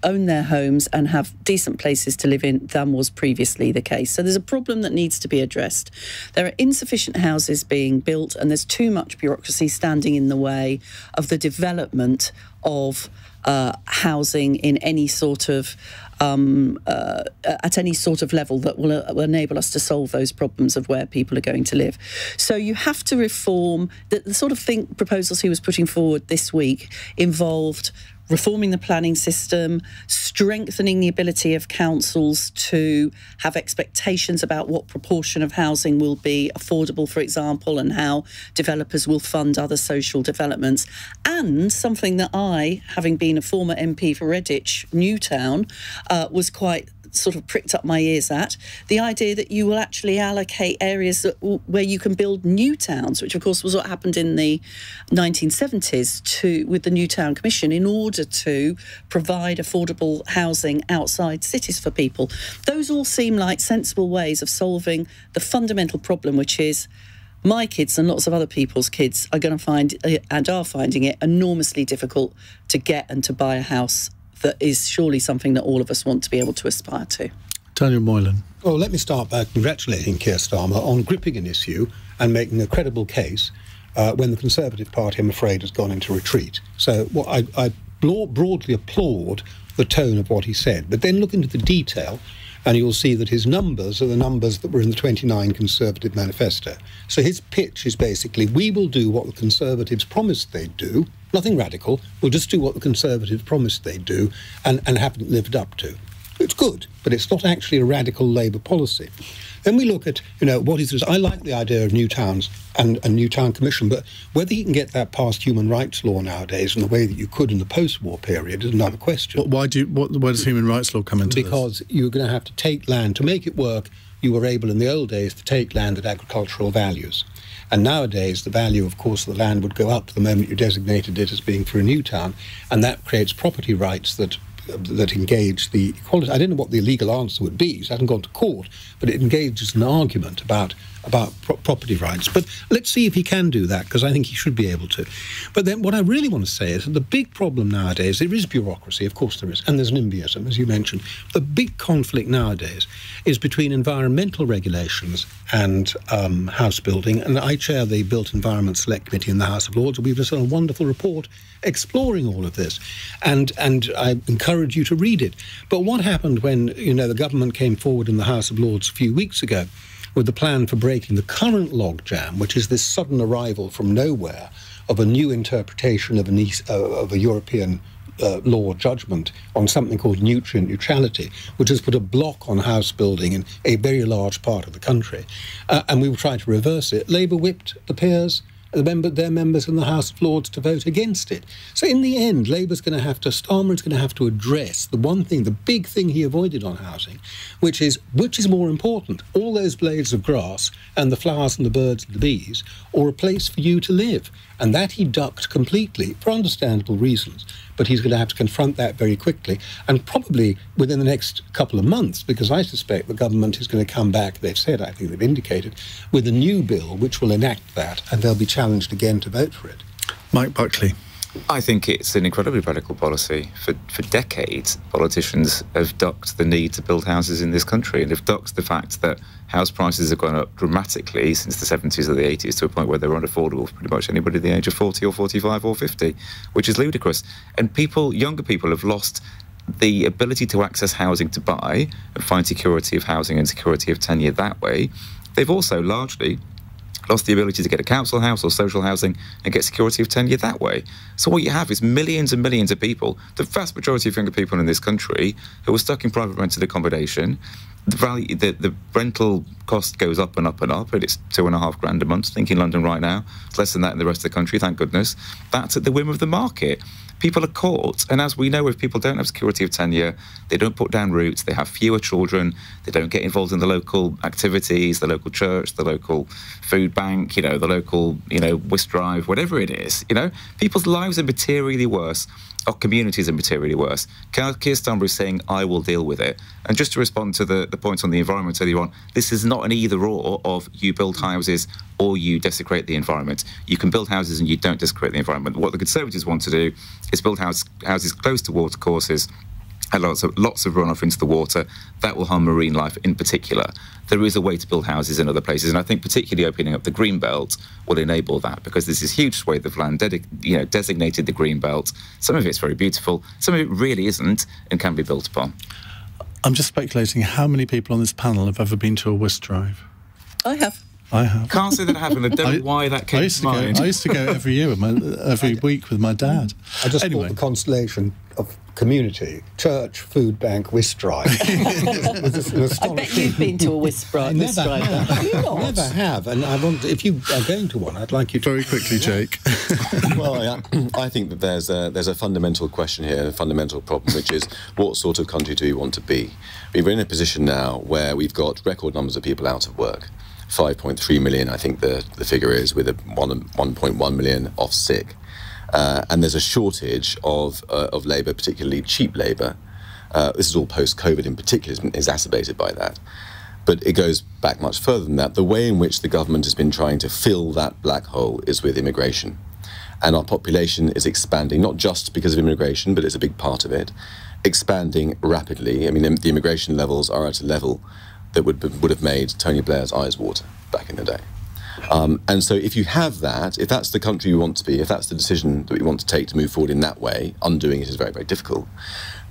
their homes and have decent places to live in than was previously the case. So there's a problem that needs to be addressed. There are insufficient houses being built, and there's too much bureaucracy standing in the way of the development of housing in any sort of at any sort of level that will enable us to solve those problems of where people are going to live. So you have to reform the sort of proposals he was putting forward this week involved reforming the planning system, strengthening the ability of councils to have expectations about what proportion of housing will be affordable, for example, and how developers will fund other social developments. And something that I, having been a former MP for Redditch, Newtown, was quite sort of pricked up my ears at, the idea that you will actually allocate areas where you can build new towns, which of course was what happened in the 1970s with the Newtown Commission, in order to provide affordable housing outside cities for people. Those all seem like sensible ways of solving the fundamental problem, which is my kids and lots of other people's kids are going to find and are finding it enormously difficult to get and to buy a house that is surely something that all of us want to be able to aspire to. Daniel Moylan. Well, let me start by congratulating Keir Starmer on gripping an issue and making a credible case when the Conservative Party, I'm afraid, has gone into retreat. So I broadly applaud the tone of what he said, but then look into the detail and you'll see that his numbers are the numbers that were in the 29 Conservative manifesto. So his pitch is basically, we will do what the Conservatives promised they'd do, nothing radical, we'll just do what the Conservatives promised they'd do and haven't lived up to. It's good, but it's not actually a radical Labour policy. Then we look at, what is this? I like the idea of new towns and a new town commission, but whether you can get that past human rights law nowadays in the way that you could in the post-war period is another question. Where does human rights law come into this? Because you're going to have to take land. To make it work, you were able in the old days to take land at agricultural values. And nowadays, the value, of course, of the land would go up the moment you designated it as being for a new town, and that creates property rights that engage the equality. I don't know what the legal answer would be. It hasn't gone to court, but it engages an argument about property rights. But let's see if he can do that, because I think he should be able to. But then what I really want to say is that the big problem nowadays, there is bureaucracy, of course there is, and there's NIMBYism, as you mentioned. The big conflict nowadays is between environmental regulations and house building, and I chair the Built Environment Select Committee in the House of Lords, and we've just done a wonderful report exploring all of this, and I encourage you to read it. But what happened when, the government came forward in the House of Lords a few weeks ago with the plan for breaking the current logjam, which is this sudden arrival from nowhere of a new interpretation of a European law judgment on something called nutrient neutrality, which has put a block on house building in a very large part of the country. And we were trying to reverse it. Labour whipped the peers, their members in the House of Lords, to vote against it. So in the end, Starmer is going to have to address the big thing he avoided on housing, which is more important, all those blades of grass and the flowers and the birds and the bees, or a place for you to live. And that he ducked completely, for understandable reasons. But he's going to have to confront that very quickly, and probably within the next couple of months, because I suspect the government is going to come back, they've said, I think they've indicated, with a new bill which will enact that, and they'll be challenged again to vote for it. Mike Buckley. I think it's an incredibly radical policy. For decades, politicians have ducked the need to build houses in this country, and have ducked the fact that house prices have gone up dramatically since the 70s or the 80s to a point where they're unaffordable for pretty much anybody the age of 40 or 45 or 50, which is ludicrous. And younger people have lost the ability to access housing to buy and find security of housing and security of tenure that way. They've also largely lost the ability to get a council house or social housing and get security of tenure that way. So what you have is millions and millions of people, the vast majority of younger people in this country, who are stuck in private rented accommodation, the rental cost goes up and up and up, and it's £2,500 a month. Think in London right now, it's less than that in the rest of the country, thank goodness. That's at the whim of the market. People are caught, and as we know, if people don't have security of tenure, they don't put down roots, they have fewer children, they don't get involved in the local activities, the local church, the local food bank, the local, whisk drive, whatever it is, people's lives are materially worse. Our communities are materially worse. Keir Starmer is saying, I will deal with it. And just to respond to the point on the environment earlier on, this is not an either-or of you build houses or you desecrate the environment. You can build houses and you don't desecrate the environment. What the Conservatives want to do is build houses close to watercourses, and lots of runoff into the water. That will harm marine life in particular. There is a way to build houses in other places, and I think particularly opening up the green belt will enable that, because there's this huge swathe of land designated the green belt. Some of it's very beautiful, some of it really isn't and can be built upon. I'm just speculating how many people on this panel have ever been to a whisk drive. I have. Can't say that I haven't. I don't know why that came to mind. I used to go every year every week with my dad. I just thought the constellation of community, church, food bank, whisk drive. I bet you've been to a whisk drive. Have you not? Never have, and I want. If you are going to one, I'd like you to very quickly, Jake. Well, I think that there's a fundamental question here, a fundamental problem, which is what sort of country do we want to be? We're in a position now where we've got record numbers of people out of work. 5.3 million, I think the figure is, with 1.1 million off sick. And there's a shortage of labour, particularly cheap labour. This is all post-COVID in particular, has been exacerbated by that. But it goes back much further than that. The way in which the government has been trying to fill that black hole is with immigration. And our population is expanding, not just because of immigration, but it's a big part of it, expanding rapidly. I mean, the immigration levels are at a level that would have made Tony Blair's eyes water back in the day. And so if you have that, if that's the country you want to be, if that's the decision that we want to take to move forward in that way, undoing it is very, very difficult,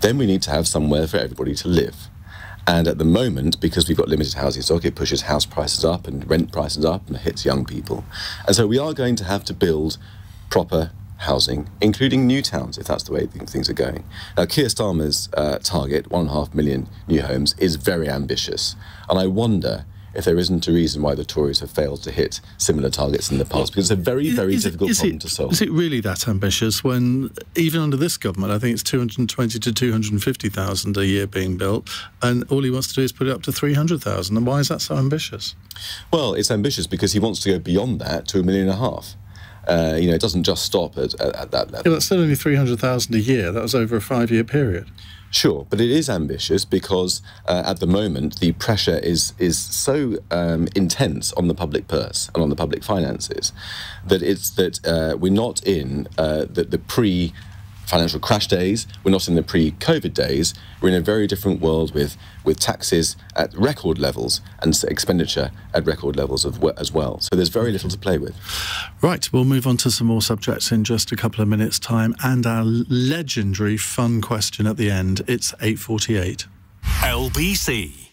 then we need to have somewhere for everybody to live. And at the moment, because we've got limited housing stock, it pushes house prices up and rent prices up and hits young people. And so we are going to have to build proper housing, including new towns, if that's the way things are going. Now, Keir Starmer's target, 1.5 million new homes, is very ambitious. And I wonder if there isn't a reason why the Tories have failed to hit similar targets in the past, because it's a very, very difficult problem to solve. Is it really that ambitious when, even under this government, I think it's 220 to 250,000 a year being built, and all he wants to do is put it up to 300,000? And why is that so ambitious? Well, it's ambitious because he wants to go beyond that to 1.5 million. It doesn't just stop at that level. Yeah, that's still only 300,000 a year. That was over a 5-year period. Sure, but it is ambitious because at the moment the pressure is so intense on the public purse and on the public finances that we're not in the pre-financial crash days, we're not in the pre-COVID days, we're in a very different world with taxes at record levels and expenditure at record levels as well. So there's very little to play with. Right, we'll move on to some more subjects in just a couple of minutes' time, and our legendary fun question at the end. It's 8:48. LBC.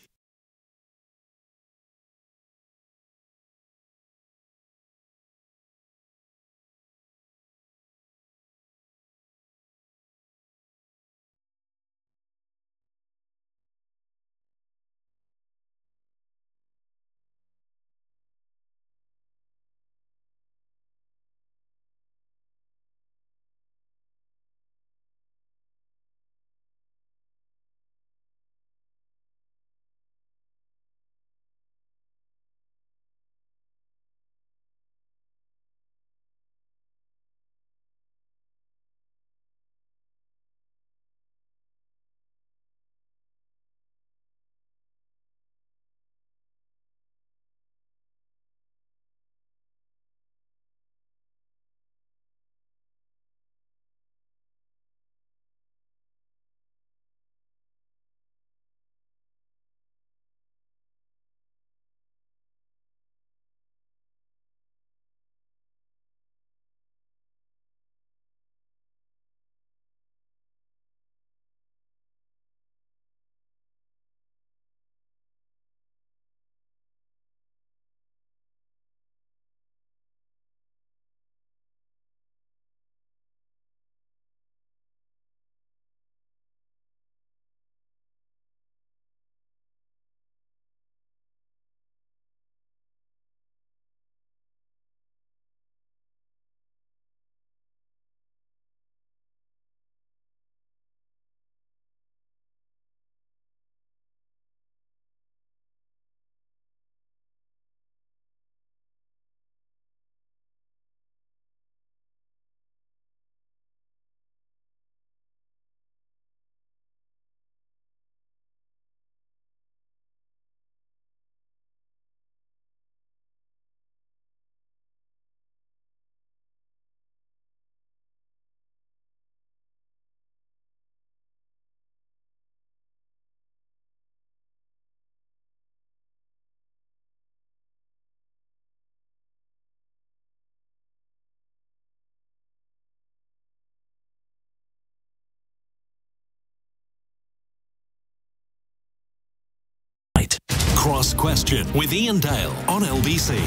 Cross Question with Iain Dale on LBC.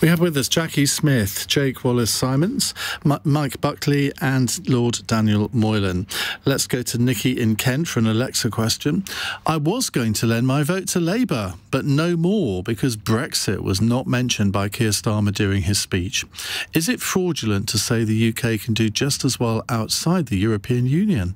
We have with us Jacqui Smith, Jake Wallis-Simons, Mike Buckley and Lord Daniel Moylan. Let's go to Nikki in Kent for an Alexa question. I was going to lend my vote to Labour, but no more because Brexit was not mentioned by Keir Starmer during his speech. Is it fraudulent to say the UK can do just as well outside the European Union?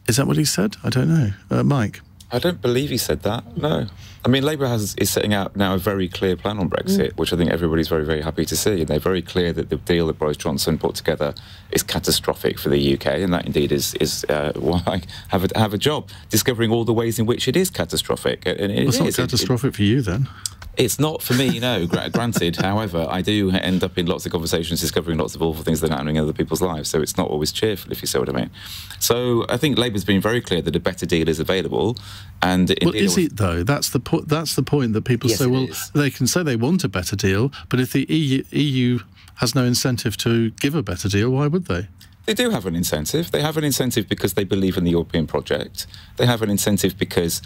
Is that what he said? I don't know. Mike? I don't believe he said that, no. I mean, Labour is setting out now a very clear plan on Brexit, which I think everybody's very, very happy to see. And they're very clear that the deal that Boris Johnson put together is catastrophic for the UK, and that indeed is why I have a job, discovering all the ways in which it is catastrophic. And it's not catastrophic for you, then? It's not for me, no, granted. However, I do end up in lots of conversations discovering lots of awful things that are happening in other people's lives, so it's not always cheerful, if you see what I mean. So I think Labour's been very clear that a better deal is available. And well, is it, though? That's the point that people say, well, they can say they want a better deal, but if the EU has no incentive to give a better deal, why would they? They do have an incentive. They have an incentive because they believe in the European project. They have an incentive because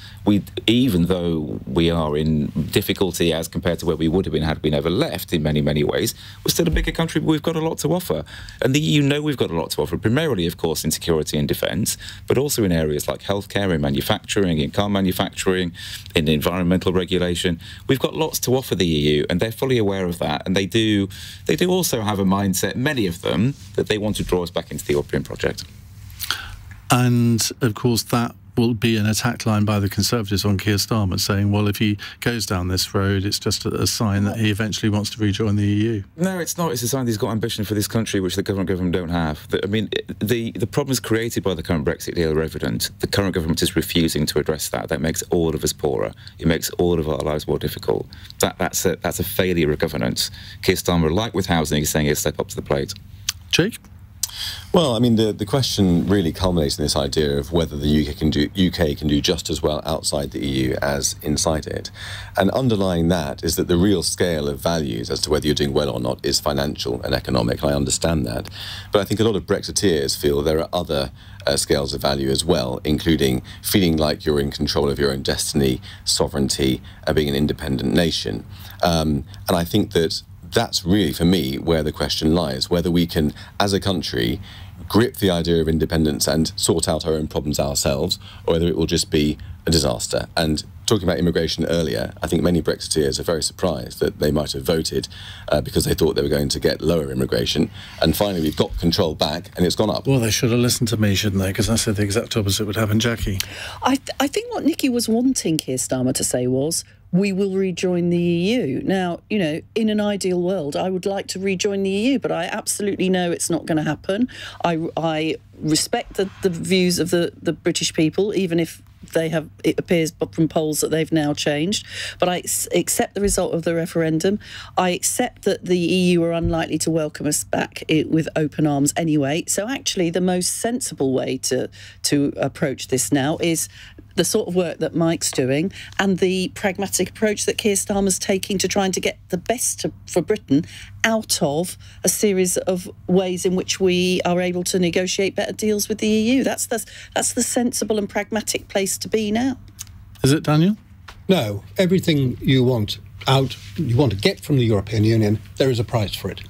even though we are in difficulty as compared to where we would have been had we never left in many, many ways, we're still a bigger country, but we've got a lot to offer. And the EU know we've got a lot to offer, primarily, of course, in security and defence, but also in areas like healthcare, in manufacturing, in car manufacturing, in environmental regulation. We've got lots to offer the EU, and they're fully aware of that. And they do also have a mindset, many of them, that they want to draw us back into the European project. And, of course, that will be an attack line by the Conservatives on Keir Starmer, saying, well, if he goes down this road, it's just a sign that he eventually wants to rejoin the EU. No, it's not. It's a sign that he's got ambition for this country, which the current government don't have. I mean, the problems created by the current Brexit deal are evident. The current government is refusing to address that. That makes all of us poorer. It makes all of our lives more difficult. That's a failure of governance. Keir Starmer, like with housing, is saying he'll step up to the plate. Jake? Well, I mean, the question really culminates in this idea of whether the UK can do just as well outside the EU as inside it. And underlying that is that the real scale of values as to whether you're doing well or not is financial and economic, and I understand that. But I think a lot of Brexiteers feel there are other scales of value as well, including feeling like you're in control of your own destiny, sovereignty, and being an independent nation. And I think that's really, for me, where the question lies, whether we can, as a country, grip the idea of independence and sort out our own problems ourselves, or whether it will just be a disaster. And talking about immigration earlier, I think many Brexiteers are very surprised that they might have voted because they thought they were going to get lower immigration. And finally, we've got control back, and it's gone up. Well, they should have listened to me, shouldn't they? Because I said the exact opposite would happen. Jacqui? I think what Nikki was wanting Keir Starmer to say was, we will rejoin the EU. Now, you know, in an ideal world, I would like to rejoin the EU, but I absolutely know it's not going to happen. I respect the views of the British people, even if it appears from polls that they've now changed. But I accept the result of the referendum. I accept that the EU are unlikely to welcome us back with open arms anyway. So actually, the most sensible way to approach this now is the sort of work that Mike's doing and the pragmatic approach that Keir Starmer's taking to trying to get the best for Britain out of a series of ways in which we are able to negotiate better deals with the EU. That's the sensible and pragmatic place to be now. Is it, Daniel? No. Everything you want to get from the European Union, there is a price for it.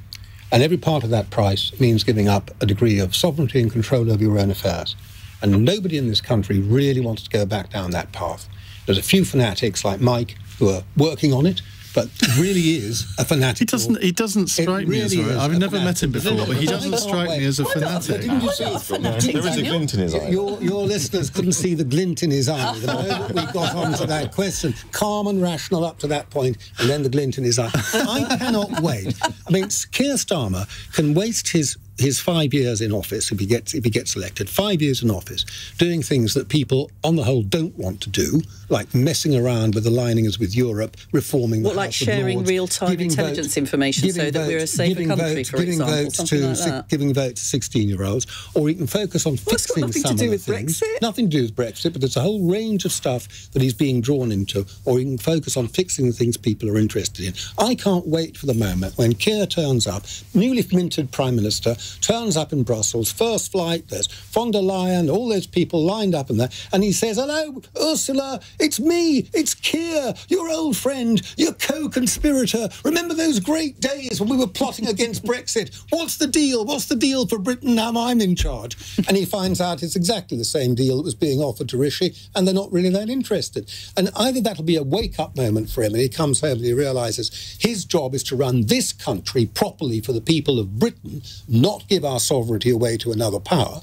And every part of that price means giving up a degree of sovereignty and control over your own affairs. And nobody in this country really wants to go back down that path. There's a few fanatics like Mike who are working on it, but really is a fanatic. He doesn't strike me as a I've never met him before, but he doesn't strike me as a fanatic. There is a glint in his eye. Your listeners couldn't see the glint in his eye the moment we got onto that question. Calm and rational up to that point, and then the glint in his eye. I cannot wait. I mean, Keir Starmer can waste his 5 years in office, if he gets elected, 5 years in office, doing things that people, on the whole, don't want to do, like messing around with the linings with Europe, reforming the House of Lords, like sharing real-time intelligence information so that we're a safer country, for example, something like that. Giving votes to 16-year-olds, or he can focus on fixing some of the things. Nothing to do with Brexit, but there's a whole range of stuff that he's being drawn into, or he can focus on fixing the things people are interested in. I can't wait for the moment when Keir turns up, newly minted Prime Minister, turns up in Brussels, first flight, there's von der Leyen, all those people lined up in there, and he says, "Hello, Ursula, it's me, it's Keir, your old friend, your co-conspirator. Remember those great days when we were plotting against Brexit? What's the deal? What's the deal for Britain now I'm in charge?" And he finds out it's exactly the same deal that was being offered to Rishi, and they're not really that interested. And either that'll be a wake-up moment for him, and he comes home and he realises his job is to run this country properly for the people of Britain, not give our sovereignty away to another power,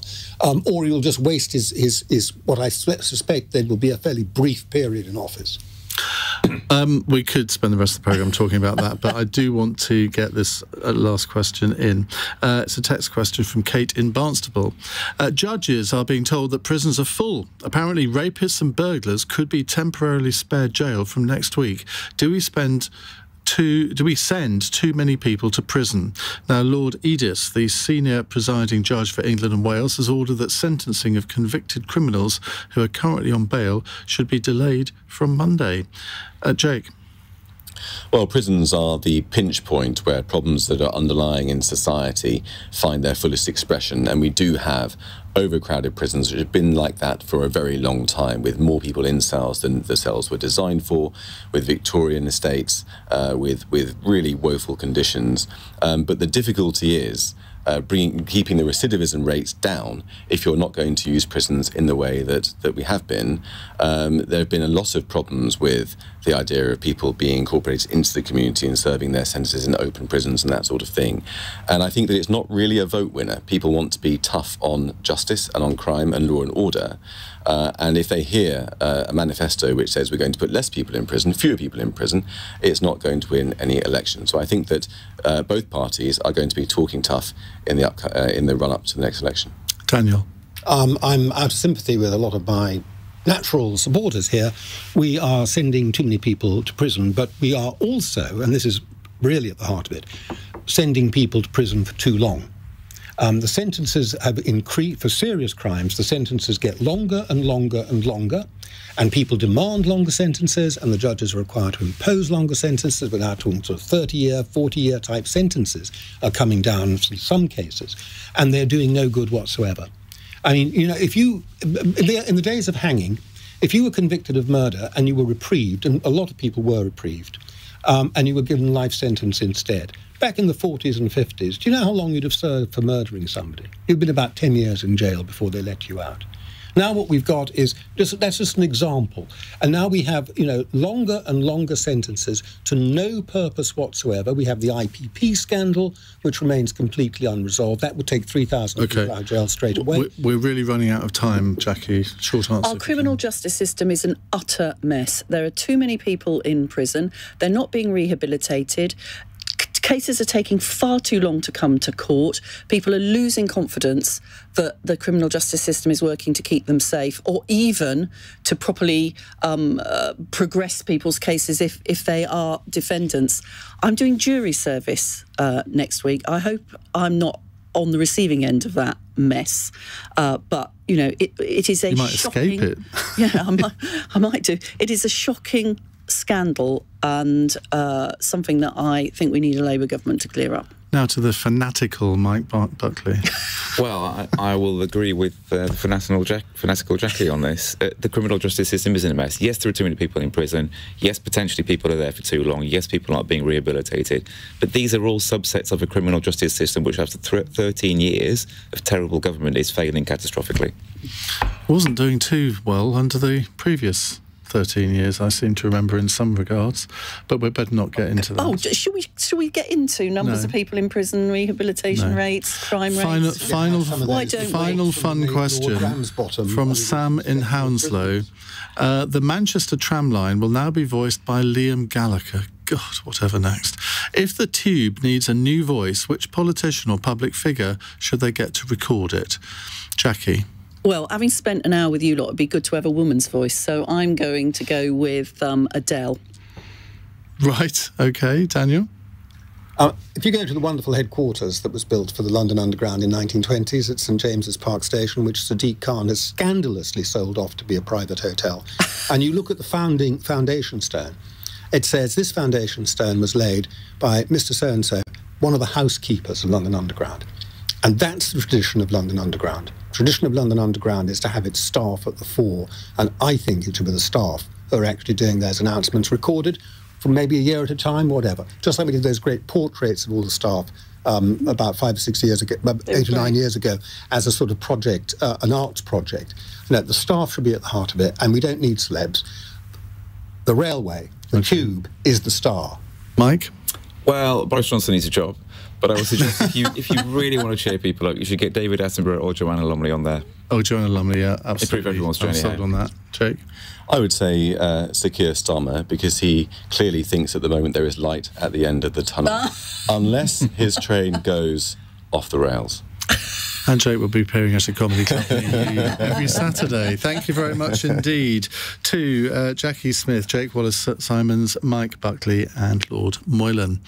or he'll just waste his what I suspect then will be a fairly brief period in office. We could spend the rest of the programme talking about that, but I do want to get this last question in. It's a text question from Kate in Barnstaple. Judges are being told that prisons are full. Apparently rapists and burglars could be temporarily spared jail from next week. Do we send too many people to prison? Now, Lord Edis, the senior presiding judge for England and Wales, has ordered that sentencing of convicted criminals who are currently on bail should be delayed from Monday. Jake? Well, prisons are the pinch point where problems that are underlying in society find their fullest expression, and we do have overcrowded prisons which have been like that for a very long time, with more people in cells than the cells were designed for, with Victorian estates, with really woeful conditions. But the difficulty is keeping the recidivism rates down if you're not going to use prisons in the way that we have been. There have been a lot of problems with the idea of people being incorporated into the community and serving their sentences in open prisons and that sort of thing. And I think that it's not really a vote winner. People want to be tough on justice and on crime and law and order. And if they hear a manifesto which says we're going to put less people in prison, fewer people in prison, it's not going to win any election. So I think that both parties are going to be talking tough in the run-up to the next election. Daniel? I'm out of sympathy with a lot of my natural supporters here. We are sending too many people to prison, but we are also, and this is really at the heart of it, sending people to prison for too long. The sentences have increased for serious crimes. The sentences get longer and longer and longer, and people demand longer sentences, and the judges are required to impose longer sentences. We're now talking sort of 30-year, 40-year type sentences are coming down in some cases, and they're doing no good whatsoever. I mean, you know, if you, in the days of hanging, if you were convicted of murder and you were reprieved, and a lot of people were reprieved, and you were given life sentence instead, back in the 40s and 50s, do you know how long you'd have served for murdering somebody? You'd been about 10 years in jail before they let you out. Now what we've got is, that's just an example. And now we have, you know, longer and longer sentences to no purpose whatsoever. We have the IPP scandal, which remains completely unresolved. That would take 3,000 people out of jail straight away. We're really running out of time, Jacqui. Short answer. Our criminal justice system is an utter mess. There are too many people in prison. They're not being rehabilitated. Cases are taking far too long to come to court. People are losing confidence that the criminal justice system is working to keep them safe, or even to properly progress people's cases if they are defendants. I'm doing jury service next week. I hope I'm not on the receiving end of that mess. But, you know, it is a shocking... You might escape it. Yeah, I might do. It is a shocking scandal and something that I think we need a Labour government to clear up. Now to the fanatical Mike Buckley. Well, I will agree with the fanatical Jacqui on this. The criminal justice system is in a mess. Yes, there are too many people in prison. Yes, potentially people are there for too long. Yes, people aren't being rehabilitated. But these are all subsets of a criminal justice system which, after 13 years of terrible government, is failing catastrophically. Wasn't doing too well under the previous 13 years, I seem to remember, in some regards, but we'd better not get into that. Oh, should we get into numbers of people in prison, rehabilitation rates, crime rates? Final fun question from Sam in Hounslow. The Manchester tram line will now be voiced by Liam Gallagher. God, whatever next. If the Tube needs a new voice, which politician or public figure should they get to record it? Jacqui? Well, having spent an hour with you lot, it'd be good to have a woman's voice, so I'm going to go with Adele. Right, OK. Daniel? If you go to the wonderful headquarters that was built for the London Underground in 1920s at St James's Park Station, which Sadiq Khan has scandalously sold off to be a private hotel, and you look at the foundation stone, it says this foundation stone was laid by Mr. So-and-so, one of the housekeepers of London Underground. And that's the tradition of London Underground. Tradition of London Underground is to have its staff at the fore, and I think it should be the staff who are actually doing those announcements recorded for maybe a year at a time, whatever. Just like we did those great portraits of all the staff about 5 or 6 years ago, 8 or 9 years ago, as a sort of project, an arts project. The staff should be at the heart of it, and we don't need celebs. The railway, the tube, is the star. Mike? Well, Boris Johnson needs a job, but I would suggest if you really want to cheer people up, you should get David Attenborough or Joanna Lumley on there. Oh, Joanna Lumley, yeah, absolutely. Improve everyone's journey. I'm sold on that. Jake? I would say Sir Keir Starmer, because he clearly thinks at the moment there is light at the end of the tunnel, unless his train goes off the rails. And Jake will be appearing at a comedy company every Saturday. Thank you very much indeed to Jacqui Smith, Jake Wallis-Simons, Mike Buckley and Lord Moylan.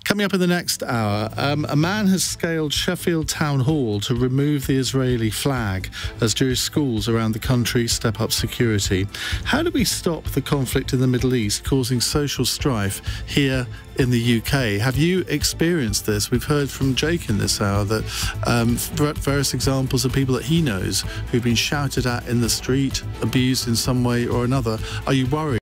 Coming up in the next hour, a man has scaled Sheffield Town Hall to remove the Israeli flag as Jewish schools around the country step up security. How do we stop the conflict in the Middle East causing social strife here in the UK? Have you experienced this? We've heard from Jake in this hour that various examples of people that he knows who've been shouted at in the street, abused in some way or another. Are you worried?